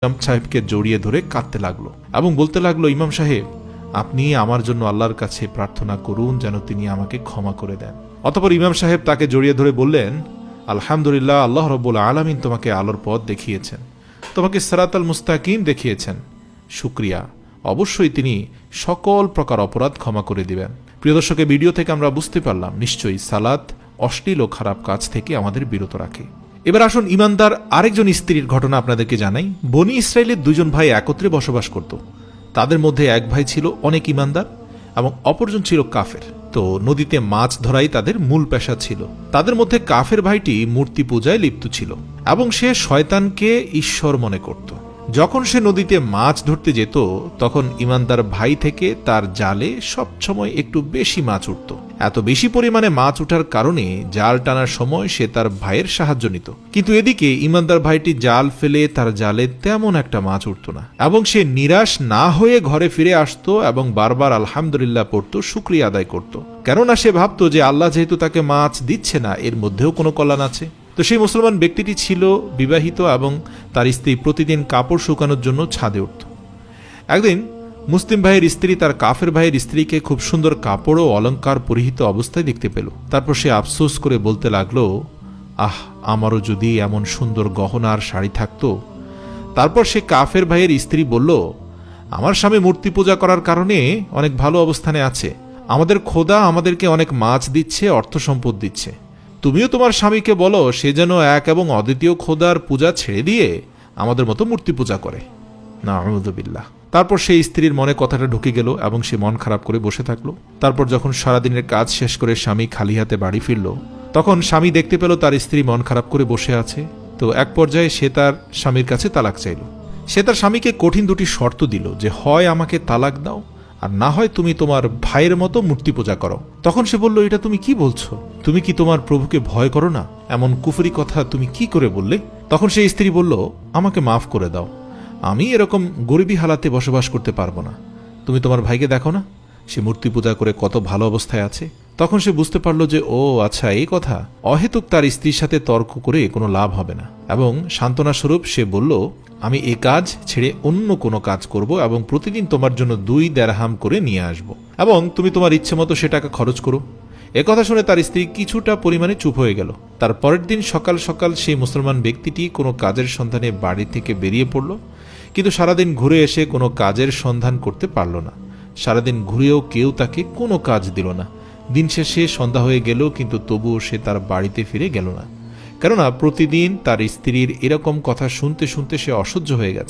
ইমাম সাহেবকে জড়িয়ে ধরে কাঁদতে লাগলো এবং বলতে লাগলো, ইমাম সাহেব, আপনি আমার জন্য আল্লাহর কাছে প্রার্থনা করুন যেন তিনি আমাকে ক্ষমা করে দেন। অতঃপর ইমাম সাহেব তাকে জড়িয়ে ধরে বললেন, আলহামদুলিল্লাহ, আল্লাহ রাব্বুল আলামিন তোমাকে আলোর পথ দেখিয়েছেন, তোমাকে সিরাতাল মুস্তাকিম দেখিয়েছেন, শুকরিয়া, অবশ্যই তিনি সকল প্রকার অপরাধ ক্ষমা করে দিবেন। প্রিয় দর্শক, ভিডিও থেকে আমরা বুঝতে পারলাম নিশ্চয়ই সালাত অশ্লীল ও খারাপ কাজ থেকে আমাদের বিরত রাখে। এবার আসুন ইমানদার আরেকজন স্ত্রীর ঘটনা আপনাদেরকে জানাই। বনি ইসরায়েলের দুজন ভাই একত্রে বসবাস করত। তাদের মধ্যে এক ভাই ছিল অনেক ইমানদার এবং অপরজন ছিল কাফের। তো নদীতে মাছ ধরাই তাদের মূল পেশা ছিল। তাদের মধ্যে কাফের ভাইটি মূর্তি পূজায় লিপ্ত ছিল এবং সে শয়তানকে ঈশ্বর মনে করত। যখন সে নদীতে মাছ ধরতে যেত তখন ইমানদার ভাই থেকে তার জালে সবসময় একটু বেশি মাছ উঠত। এত বেশি পরিমাণে মাছ উঠার কারণে জাল টানার সময় সে তার ভাইয়ের সাহায্য নিত, কিন্তু এদিকে ইমানদার ভাইটি জাল ফেলে তার জালে তেমন একটা মাছ উঠত না এবং সে নিরাশ না হয়ে ঘরে ফিরে আসতো এবং বারবার আলহামদুলিল্লাহ পড়তো, শুকরিয়া আদায় করত। কেননা সে ভাবতো যে আল্লাহ যেহেতু তাকে মাছ দিচ্ছে না, এর মধ্যেও কোনো কল্যাণ আছে। তো সেই মুসলমান ব্যক্তিটি ছিল বিবাহিত এবং তার স্ত্রী প্রতিদিন কাপড় শুকানোর জন্য ছাদে উঠত। একদিন মুসলিম ভাইয়ের স্ত্রী তার কাফের ভাইয়ের স্ত্রীকে খুব সুন্দর কাপড় ও অলংকার পরিহিত অবস্থায় দেখতে পেল। তারপর সে আফসোস করে বলতে লাগলো, আমারও যদি এমন সুন্দর গহনার শাড়ি থাকতো। তারপর সে কাফের ভাইয়ের স্ত্রী বলল, আমার স্বামী মূর্তি পূজা করার কারণে অনেক ভালো অবস্থানে আছে, আমাদের খোদা আমাদেরকে অনেক মাছ দিচ্ছে, অর্থ সম্পদ দিচ্ছে। তুমিও তোমার স্বামীকে বলো সে যেন এক এবং অদ্বিতীয় খোদার পূজা ছেড়ে দিয়ে আমাদের মতো মূর্তি পূজা করে। নাউযুবিল্লাহ। তারপর সেই স্ত্রীর মনে কথাটা ঢুকে গেল এবং সে মন খারাপ করে বসে থাকলো। তারপর যখন সারাদিনের কাজ শেষ করে স্বামী খালি হাতে বাড়ি ফিরল, তখন স্বামী দেখতে পেল তার স্ত্রী মন খারাপ করে বসে আছে। তো এক পর্যায়ে সে তার স্বামীর কাছে তালাক চাইল। সে তার স্বামীকে কঠিন দুটি শর্ত দিল যে হয় আমাকে তালাক দাও আর না হয় তুমি তোমার ভাইয়ের মতো মূর্তি পূজা করো। তখন সে বলল, এটা তুমি কি বলছো? তুমি কি তোমার প্রভুকে ভয় করো না? এমন কুফরি কথা তুমি কি করে বললে? তখন সেই স্ত্রী বলল, আমাকে মাফ করে দাও, আমি এরকম গরিবী হালাতে বসবাস করতে পারবো না। তুমি তোমার ভাইকে দেখো না, সে মূর্তি পূজা করে কত ভালো অবস্থায় আছে। তখন সে বুঝতে পারল যে ও আচ্ছা, এই কথা। অহেতুক তার স্ত্রীর সাথে তর্ক করে কোনো লাভ হবে না এবং সান্ত্বনা স্বরূপ সে বলল, আমি এ কাজ ছেড়ে অন্য কোনো কাজ করব এবং প্রতিদিন তোমার জন্য 2 দিরহাম করে নিয়ে আসব এবং তুমি তোমার ইচ্ছে মতো সে টাকা খরচ করো। একথা শুনে তার স্ত্রী কিছুটা পরিমাণে চুপ হয়ে গেল। তার পরের দিন সকাল সকাল সেই মুসলমান ব্যক্তিটি কোনো কাজের সন্ধানে বাড়ি থেকে বেরিয়ে পড়ল, কিন্তু সারাদিন ঘুরে এসে কোনো কাজের সন্ধান করতে পারল না। সারাদিন ঘুরেও কেউ তাকে কোনো কাজ দিল না। দিন শেষে সন্ধ্যা হয়ে গেল, কিন্তু তবুও সে তার বাড়িতে ফিরে গেল না, কেননা প্রতিদিন তার স্ত্রীর এরকম কথা শুনতে শুনতে সে অসহ্য হয়ে গেছে।